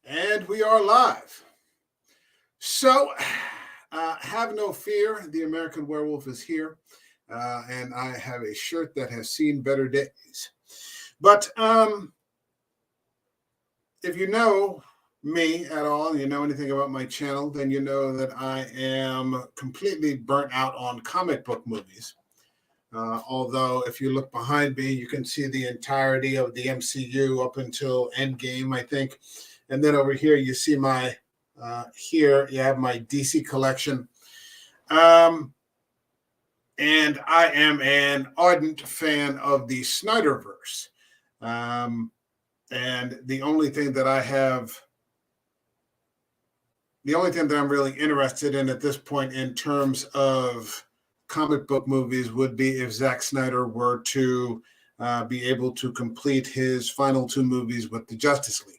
And we are live. So, have no fear. The American Werewolf is here. And I have a shirt that has seen better days. But if you know me at all, you know anything about my channel, then you know that I am completely burnt out on comic book movies. Although, if you look behind me, you can see the entirety of the MCU up until Endgame, I think. And then over here, you see my here you have my DC collection. And I am an ardent fan of the Snyderverse. And the only thing that I'm really interested in at this point in terms of comic book movies would be if Zack Snyder were to be able to complete his final two movies with the Justice League.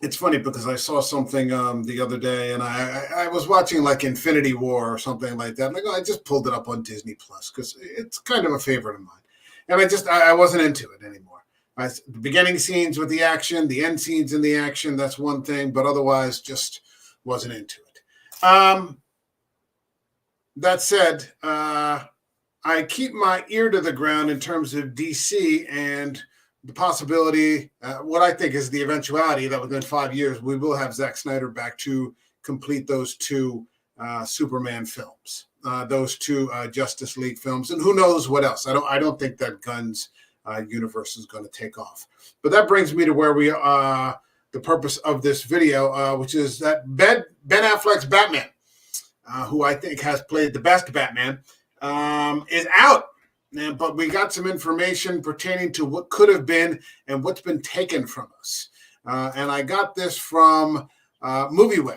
It's funny because I saw something the other day, and I was watching like Infinity War or something like that. I just pulled it up on Disney Plus because it's kind of a favorite of mine, and I wasn't into it anymore. The beginning scenes with the action, the end scenes in the action, that's one thing, but otherwise just wasn't into it. That said, I keep my ear to the ground in terms of DC and the possibility, what I think is the eventuality that within 5 years we will have Zack Snyder back to complete those two Superman films, those two Justice League films, and who knows what else. I don't think that Gunn's universe is going to take off. But that brings me to where we are, the purpose of this video, which is that Ben Affleck's Batman, who I think has played the best Batman, is out. But we got some information pertaining to what could have been and what's been taken from us. And I got this from movieweb.com,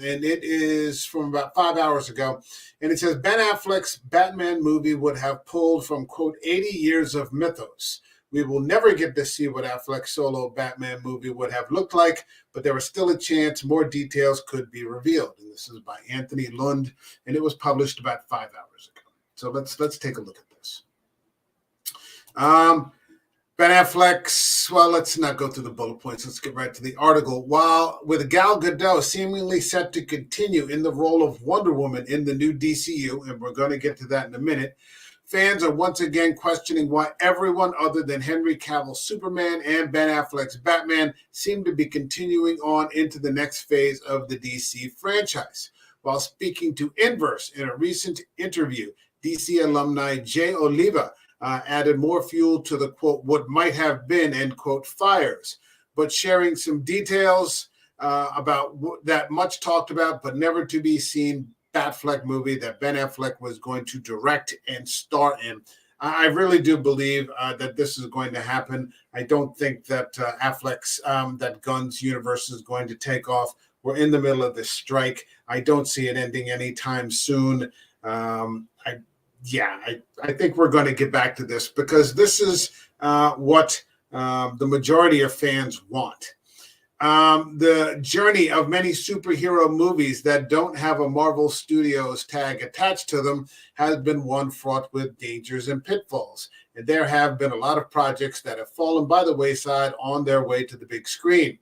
and it is from about 5 hours ago. And it says Ben Affleck's Batman movie would have pulled from, quote, 80 years of mythos. We will never get to see what Affleck's solo Batman movie would have looked like, but there was still a chance more details could be revealed. And this is by Anthony Lund, and it was published about 5 hours ago. So let's take a look at this. Ben Affleck's, well, let's not go through the bullet points. Let's get right to the article. While with Gal Gadot seemingly set to continue in the role of Wonder Woman in the new DCU, and we're going to get to that in a minute, fans are once again questioning why everyone other than Henry Cavill's Superman and Ben Affleck's Batman seem to be continuing on into the next phase of the DC franchise. While speaking to Inverse in a recent interview, DC alumni Jay Oliva added more fuel to the, quote, what might have been, end quote, fires, but sharing some details about that much talked about but never to be seen Batfleck movie that Ben Affleck was going to direct and star in. I really do believe that this is going to happen. I don't think that Affleck's, that Gunn's universe is going to take off. We're in the middle of this strike. I don't see it ending anytime soon. I think we're going to get back to this because this is what the majority of fans want. The journey of many superhero movies that don't have a Marvel Studios tag attached to them has been one fraught with dangers and pitfalls. And there have been a lot of projects that have fallen by the wayside on their way to the big screen.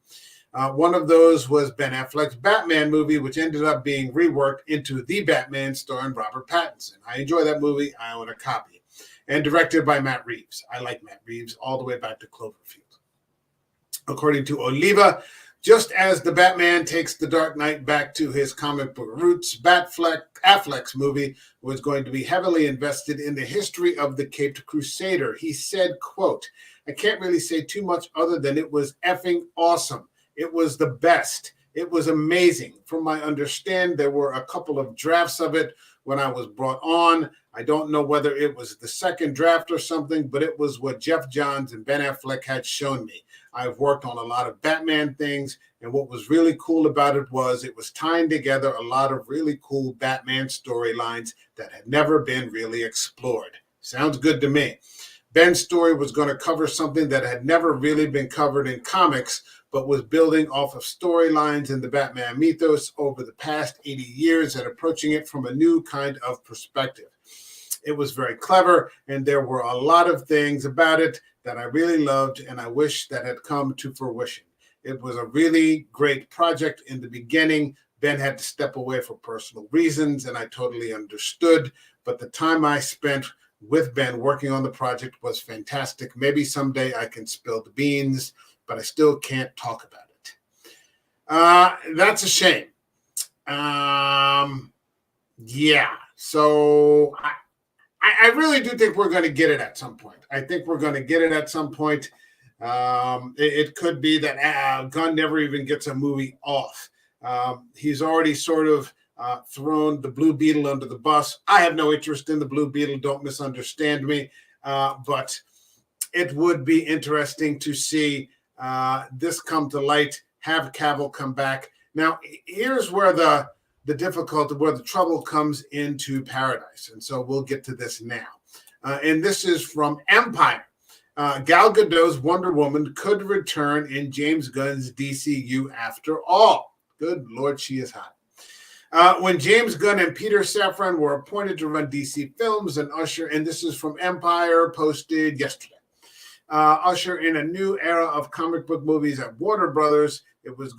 One of those was Ben Affleck's Batman movie, which ended up being reworked into The Batman starring Robert Pattinson. I enjoy that movie. I own a copy. And directed by Matt Reeves. I like Matt Reeves all the way back to Cloverfield. According to Oliva, just as the Batman takes the Dark Knight back to his comic book roots, Affleck's movie was going to be heavily invested in the history of the Caped Crusader. He said, quote, I can't really say too much other than it was effing awesome. It was the best. It was amazing. From my understanding, there were a couple of drafts of it when I was brought on. I don't know whether it was the second draft or something, but it was what Jeff Johns and Ben Affleck had shown me. I've worked on a lot of Batman things, and what was really cool about it was tying together a lot of really cool Batman storylines that had never been really explored. Sounds good to me. Ben's story was going to cover something that had never really been covered in comics, but was building off of storylines in the Batman mythos over the past 80 years and approaching it from a new kind of perspective. It was very clever, and there were a lot of things about it that I really loved, and I wish that had come to fruition. It was a really great project in the beginning. Ben had to step away for personal reasons, and I totally understood. But the time I spent with Ben working on the project was fantastic. Maybe someday I can spill the beans, but I still can't talk about it. That's a shame. Yeah. So I really do think we're going to get it at some point. I think we're going to get it at some point. It could be that Gunn never even gets a movie off. He's already sort of thrown the Blue Beetle under the bus. I have no interest in the Blue Beetle. Don't misunderstand me. But it would be interesting to see this come to light, have Cavill come back. Now, here's where the difficulty, where the trouble comes into paradise. And so we'll get to this now. And this is from Empire. Gal Gadot's Wonder Woman could return in James Gunn's DCU after all. Good Lord, she is hot. When James Gunn and Peter Safran were appointed to run DC Films, and Usher, and this is from Empire, posted yesterday. Usher in a new era of comic book movies at Warner Brothers. It was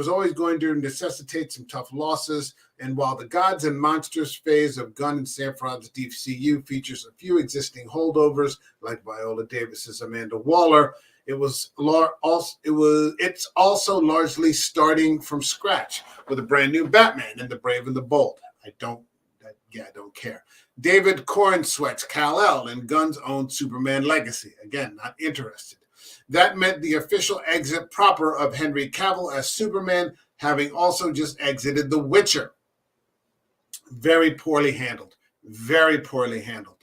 always going to necessitate some tough losses. And while the Gods and Monsters phase of Gunn and Safran's DCU features a few existing holdovers, like Viola Davis's Amanda Waller, it's also largely starting from scratch with a brand new Batman and the Brave and the Bold. I don't care. David Corenswet's Kal-El and Gunn's own Superman Legacy. Again, not interested. That meant the official exit proper of Henry Cavill as Superman, having also just exited The Witcher. Very poorly handled. Very poorly handled.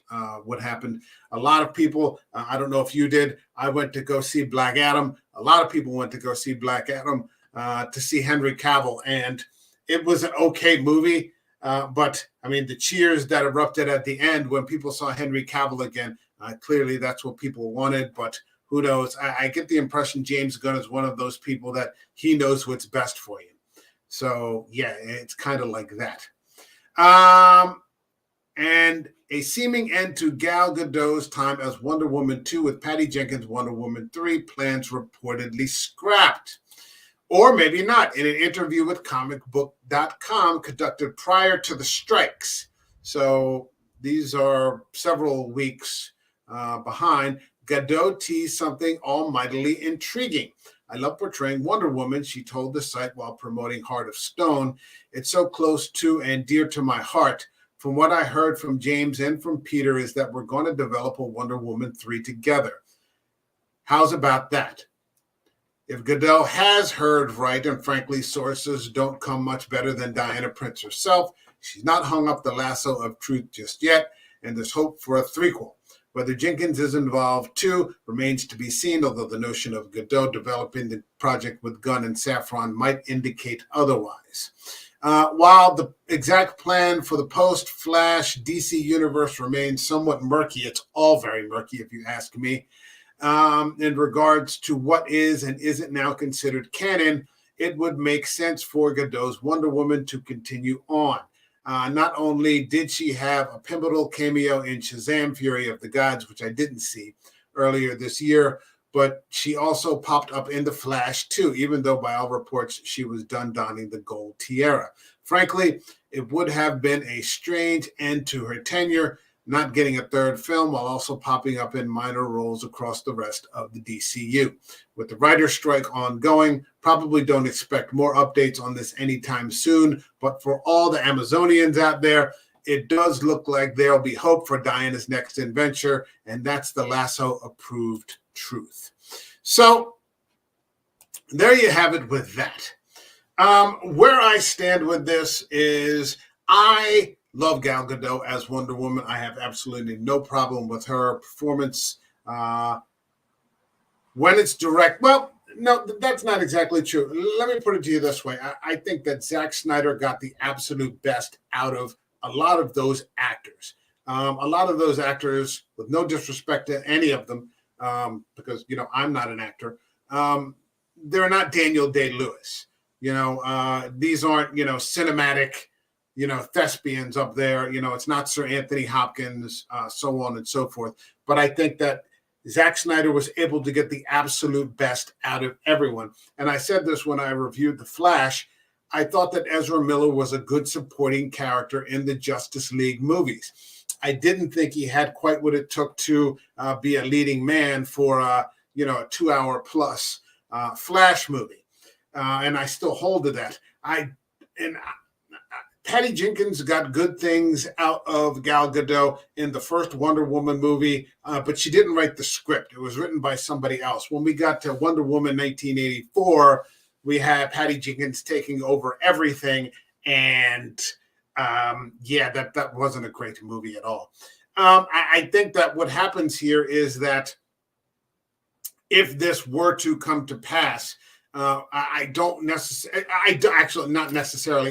What happened? A lot of people, I don't know if you did, I went to go see Black Adam. A lot of people went to go see Black Adam to see Henry Cavill, and it was an okay movie. But, I mean, the cheers that erupted at the end when people saw Henry Cavill again, clearly that's what people wanted, but who knows? I get the impression James Gunn is one of those people that he knows what's best for you. So, yeah, it's kind of like that. And a seeming end to Gal Gadot's time as Wonder Woman 2 with Patty Jenkins' Wonder Woman 3 plans reportedly scrapped. Or maybe not, in an interview with comicbook.com conducted prior to the strikes. So these are several weeks behind. Gadot teased something almightily intriguing. I love portraying Wonder Woman, she told the site while promoting Heart of Stone. It's so close to and dear to my heart. From what I heard from James and from Peter is that we're going to develop a Wonder Woman 3 together. How's about that? If Gadot has heard right, and frankly, sources don't come much better than Diana Prince herself, she's not hung up the lasso of truth just yet, and there's hope for a threequel. Whether Jenkins is involved too remains to be seen, although the notion of Gadot developing the project with Gunn and Safran might indicate otherwise. While the exact plan for the post-Flash DC universe remains somewhat murky, it's all very murky if you ask me, in regards to what is and isn't now considered canon, it would make sense for Gadot's Wonder Woman to continue on. Not only did she have a pivotal cameo in Shazam! Fury of the Gods, which I didn't see earlier this year, but she also popped up in The Flash too, even though by all reports she was done donning the gold tiara. Frankly, it would have been a strange end to her tenure, not getting a third film while also popping up in minor roles across the rest of the DCU. With the writer's strike ongoing, probably don't expect more updates on this anytime soon, but for all the Amazonians out there, it does look like there'll be hope for Diana's next adventure, and that's the Lasso-approved truth. So there you have it with that. Where I stand with this is I love Gal Gadot as Wonder Woman. I have absolutely no problem with her performance. When it's direct, well, no, that's not exactly true. Let me put it to you this way. I think that Zack Snyder got the absolute best out of a lot of those actors. A lot of those actors, with no disrespect to any of them, because, you know, I'm not an actor, they're not Daniel Day-Lewis. You know, these aren't, you know, cinematic thespians up there. It's not Sir Anthony Hopkins, so on and so forth. But I think that Zack Snyder was able to get the absolute best out of everyone. And I said this when I reviewed The Flash. I thought that Ezra Miller was a good supporting character in the Justice League movies. I didn't think he had quite what it took to be a leading man for a 2-hour plus Flash movie. And I still hold to that. Patty Jenkins got good things out of Gal Gadot in the first Wonder Woman movie, but she didn't write the script. It was written by somebody else. When we got to Wonder Woman 1984, we had Patty Jenkins taking over everything, and that wasn't a great movie at all. I think that what happens here is that if this were to come to pass, I don't necessarily.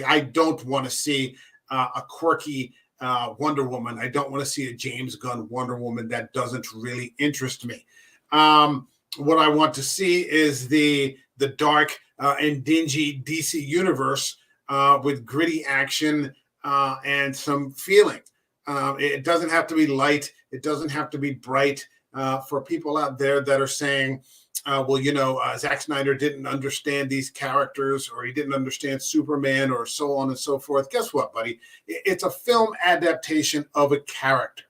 I don't want to see a quirky Wonder Woman. I don't want to see a James Gunn Wonder Woman. That doesn't really interest me. What I want to see is the dark and dingy DC universe with gritty action and some feeling. It doesn't have to be light. It doesn't have to be bright. For people out there that are saying, Zack Snyder didn't understand these characters, or he didn't understand Superman, or so on and so forth. Guess what, buddy? It's a film adaptation of a character.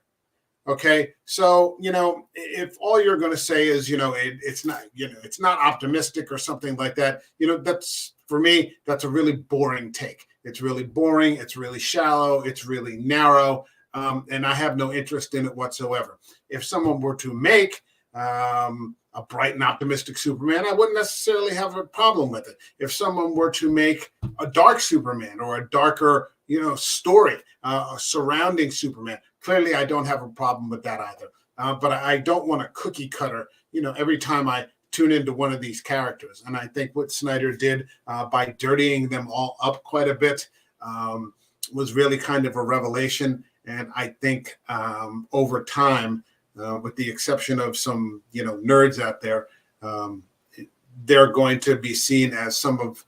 Okay, so if all you're going to say is it's not optimistic or something like that, that's, for me, that's a really boring take. It's really boring. It's really shallow. It's really narrow. And I have no interest in it whatsoever. If someone were to make a bright and optimistic Superman, I wouldn't necessarily have a problem with it. If someone were to make a dark Superman or a darker, story surrounding Superman, clearly I don't have a problem with that either. But I don't want a cookie cutter, every time I tune into one of these characters. And I think what Snyder did by dirtying them all up quite a bit was really kind of a revelation. And I think over time, with the exception of some, nerds out there, they're going to be seen as some of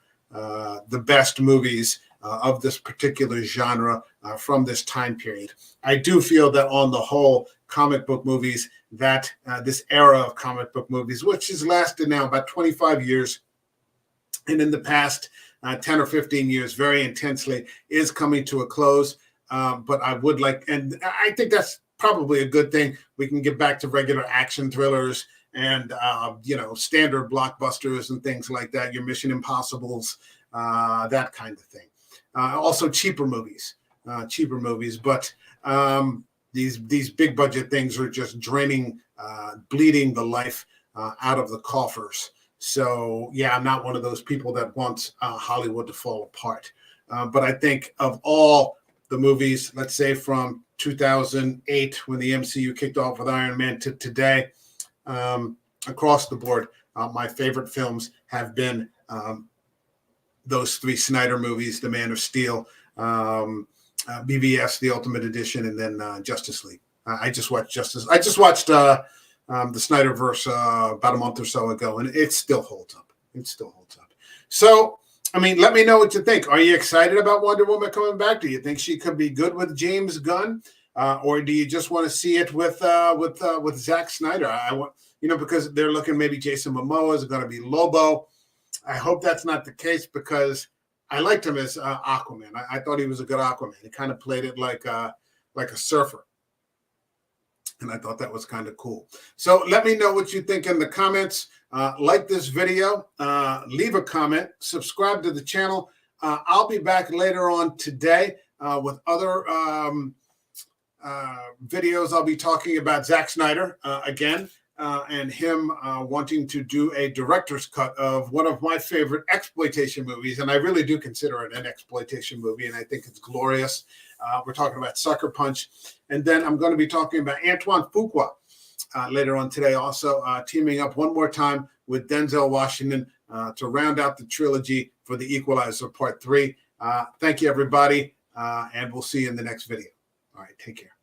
the best movies of this particular genre from this time period. I do feel that on the whole, comic book movies, that this era of comic book movies, which has lasted now about 25 years, and in the past 10 or 15 years, very intensely, is coming to a close. But I would like, and I think that's probably a good thing. We can get back to regular action thrillers and, standard blockbusters and things like that, your Mission Impossibles, that kind of thing. Also cheaper movies. But these big budget things are just draining, bleeding the life out of the coffers. So, yeah, I'm not one of those people that wants Hollywood to fall apart. But I think of all the movies, let's say from 2008, when the MCU kicked off with Iron Man, to today, across the board, my favorite films have been those three Snyder movies: The Man of Steel, BVS, The Ultimate Edition, and then Justice League. I just watched the Snyderverse about a month or so ago, and it still holds up. So, I mean, let me know what you think. Are you excited about Wonder Woman coming back? Do you think she could be good with James Gunn, or do you just want to see it with Zack Snyder? I want, because they're looking, maybe Jason Momoa is going to be Lobo. I hope that's not the case, because I liked him as Aquaman. I thought he was a good Aquaman. He kind of played it like a surfer. And I thought that was kind of cool. So let me know what you think in the comments. Like this video, leave a comment, subscribe to the channel. I'll be back later on today with other videos. I'll be talking about Zack Snyder again, and him wanting to do a director's cut of one of my favorite exploitation movies. And I really do consider it an exploitation movie, and I think it's glorious. We're talking about Sucker Punch. And then I'm going to be talking about Antoine Fuqua later on today, also teaming up one more time with Denzel Washington to round out the trilogy for The Equalizer Part 3. Thank you, everybody, and we'll see you in the next video. All right, take care.